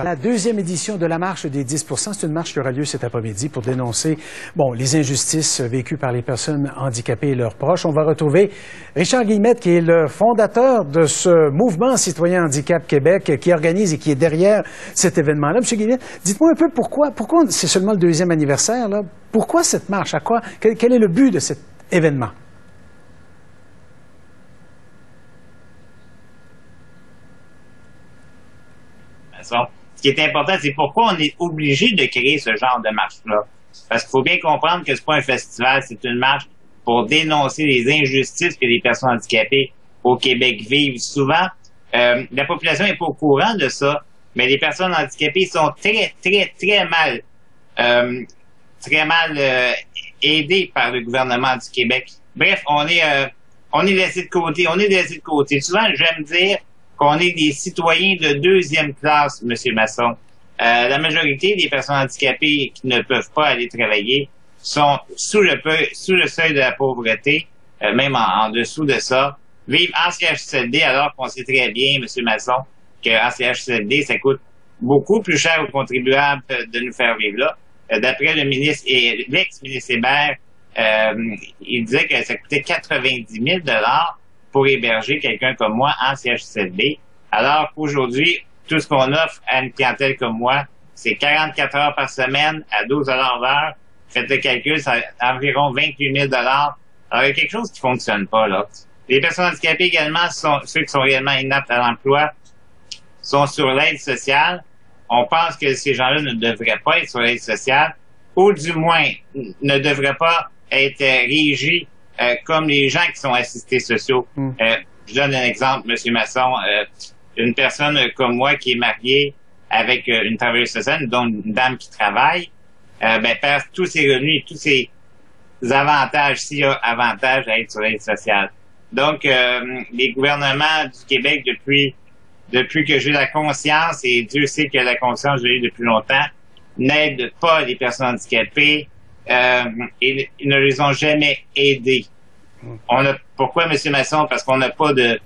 La deuxième édition de la marche des 10 %, c'est une marche qui aura lieu cet après-midi pour dénoncer les injustices vécues par les personnes handicapées et leurs proches. On va retrouver Richard Guillemette, qui est le fondateur de ce mouvement citoyen Handicap Québec, qui organise et qui est derrière cet événement-là. Monsieur Guillemette, dites-moi un peu pourquoi c'est seulement le deuxième anniversaire, là? Pourquoi cette marche? Quel est le but de cet événement? Ce qui est important, c'est pourquoi on est obligé de créer ce genre de marche-là. Parce qu'il faut bien comprendre que c'est pas un festival, c'est une marche pour dénoncer les injustices que les personnes handicapées au Québec vivent. Souvent, la population n'est pas au courant de ça, mais les personnes handicapées sont très mal aidées par le gouvernement du Québec. Bref, on est laissé de côté. Souvent, j'aime dire qu'on est des citoyens de deuxième classe, M. Masson. La majorité des personnes handicapées qui ne peuvent pas aller travailler sont sous le seuil de la pauvreté, même en dessous de ça, vivent en CHSLD alors qu'on sait très bien, M. Masson, qu'en CHSLD, ça coûte beaucoup plus cher aux contribuables de nous faire vivre là. D'après le ministre et l'ex-ministre Hébert, il disait que ça coûtait 90 000 $ pour héberger quelqu'un comme moi en CHSLD, alors qu'aujourd'hui, tout ce qu'on offre à une clientèle comme moi, c'est 44 heures par semaine à 12 $ l'heure. Faites le calcul, c'est environ 28 000 $. Alors, il y a quelque chose qui fonctionne pas, là. Les personnes handicapées également, ceux qui sont réellement inaptes à l'emploi, sont sur l'aide sociale. On pense que ces gens-là ne devraient pas être sur l'aide sociale, ou du moins ne devraient pas être régis comme les gens qui sont assistés sociaux. Je donne un exemple, M. Masson. Une personne comme moi qui est mariée avec une travailleuse sociale, dont une dame qui travaille, perd tous ses revenus et tous ses avantages, s'il y a avantage à être sur l'aide sociale. Donc, les gouvernements du Québec, depuis que j'ai la conscience, et Dieu sait que la conscience, je l'ai eu depuis longtemps, n'aident pas les personnes handicapées, et ne les ont jamais aidés. Pourquoi, M. Masson? Parce qu'on n'a pas de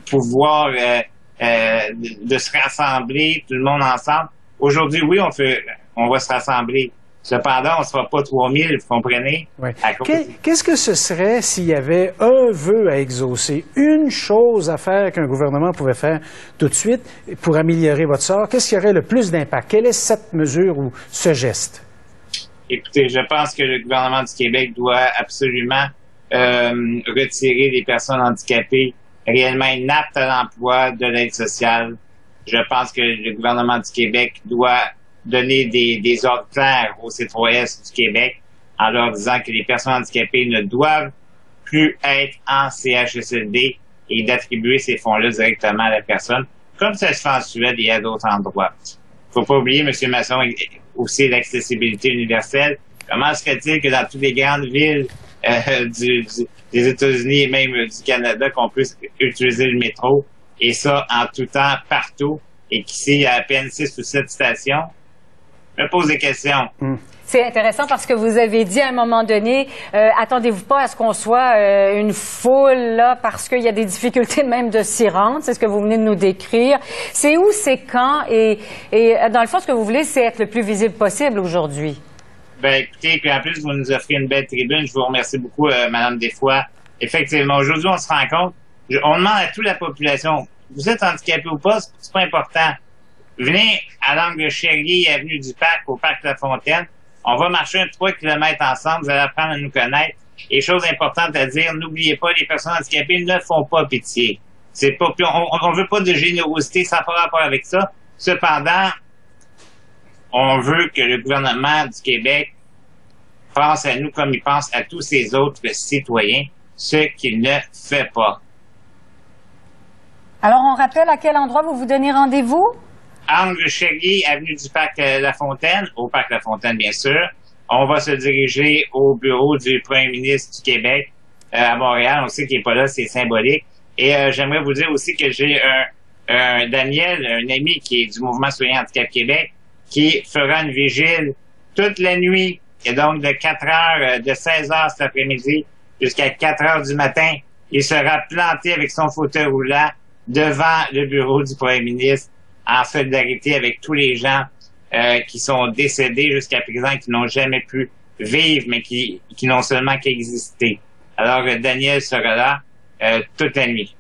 pouvoir de se rassembler, tout le monde ensemble. Aujourd'hui, oui, on va se rassembler. Cependant, on ne sera pas 3000, vous comprenez? Oui. Qu'est-ce que ce serait s'il y avait un vœu à exaucer, une chose à faire qu'un gouvernement pouvait faire tout de suite pour améliorer votre sort? Qu'est-ce qui aurait le plus d'impact? Quelle est cette mesure ou ce geste? Écoutez, je pense que le gouvernement du Québec doit absolument retirer les personnes handicapées réellement inaptes à l'emploi de l'aide sociale. Je pense que le gouvernement du Québec doit donner des ordres clairs au C3S du Québec en leur disant que les personnes handicapées ne doivent plus être en CHSLD et d'attribuer ces fonds-là directement à la personne, comme ça se fait en Suède et à d'autres endroits. Faut pas oublier, M. Masson, aussi l'accessibilité universelle. Comment serait-il que dans toutes les grandes villes des États-Unis et même du Canada qu'on puisse utiliser le métro, et ça en tout temps, partout, et qu'ici, il y a à peine 6 ou 7 stations? Je me pose des questions. C'est intéressant parce que vous avez dit à un moment donné, attendez-vous pas à ce qu'on soit une foule là parce qu'il y a des difficultés même de s'y rendre. C'est ce que vous venez de nous décrire. C'est où, c'est quand et dans le fond, ce que vous voulez, c'est être le plus visible possible aujourd'hui. Ben écoutez, puis en plus, vous nous offrez une belle tribune. Je vous remercie beaucoup, Mme Desfoy. Effectivement, aujourd'hui, on se rend compte, on demande à toute la population, vous êtes handicapé ou pas, c'est pas important. Venez à l'angle Chérier, avenue du Parc, au Parc La Fontaine. On va marcher 3 kilomètres ensemble, vous allez apprendre à nous connaître. Et chose importante à dire, n'oubliez pas, les personnes handicapées ne font pas pitié. C'est pas, on veut pas de générosité, ça n'a pas rapport avec ça. Cependant, on veut que le gouvernement du Québec pense à nous comme il pense à tous ses autres citoyens, ce qu'il ne fait pas. Alors, on rappelle à quel endroit vous vous donnez rendez-vous? Angle Chérier, avenue du Parc La Fontaine, au Parc La Fontaine, bien sûr. On va se diriger au bureau du premier ministre du Québec à Montréal. On sait qu'il n'est pas là, c'est symbolique. Et j'aimerais vous dire aussi que j'ai un Daniel, un ami qui est du Mouvement Citoyen Handicap Québec, qui fera une vigile toute la nuit, et donc de 4 heures, de 16 heures cet après-midi jusqu'à 4 heures du matin. Il sera planté avec son fauteuil roulant devant le bureau du premier ministre en solidarité avec tous les gens qui sont décédés jusqu'à présent, qui n'ont jamais pu vivre, mais qui n'ont seulement qu'existé. Alors, Daniel sera là toute la nuit.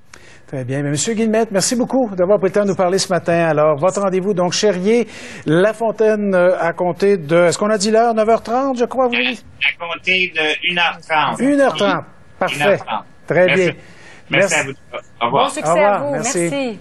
Très bien. Mais Monsieur Guillemette, merci beaucoup d'avoir pris le temps de nous parler ce matin. Alors, votre rendez-vous, donc, Cherrier, La Fontaine, à compter de, est-ce qu'on a dit l'heure? 9h30, je crois, vous dites? À compter de 1h30. 1h30. Parfait. 1h30. Très bien. Merci à vous. Au revoir. Bon succès à vous. Merci. Merci.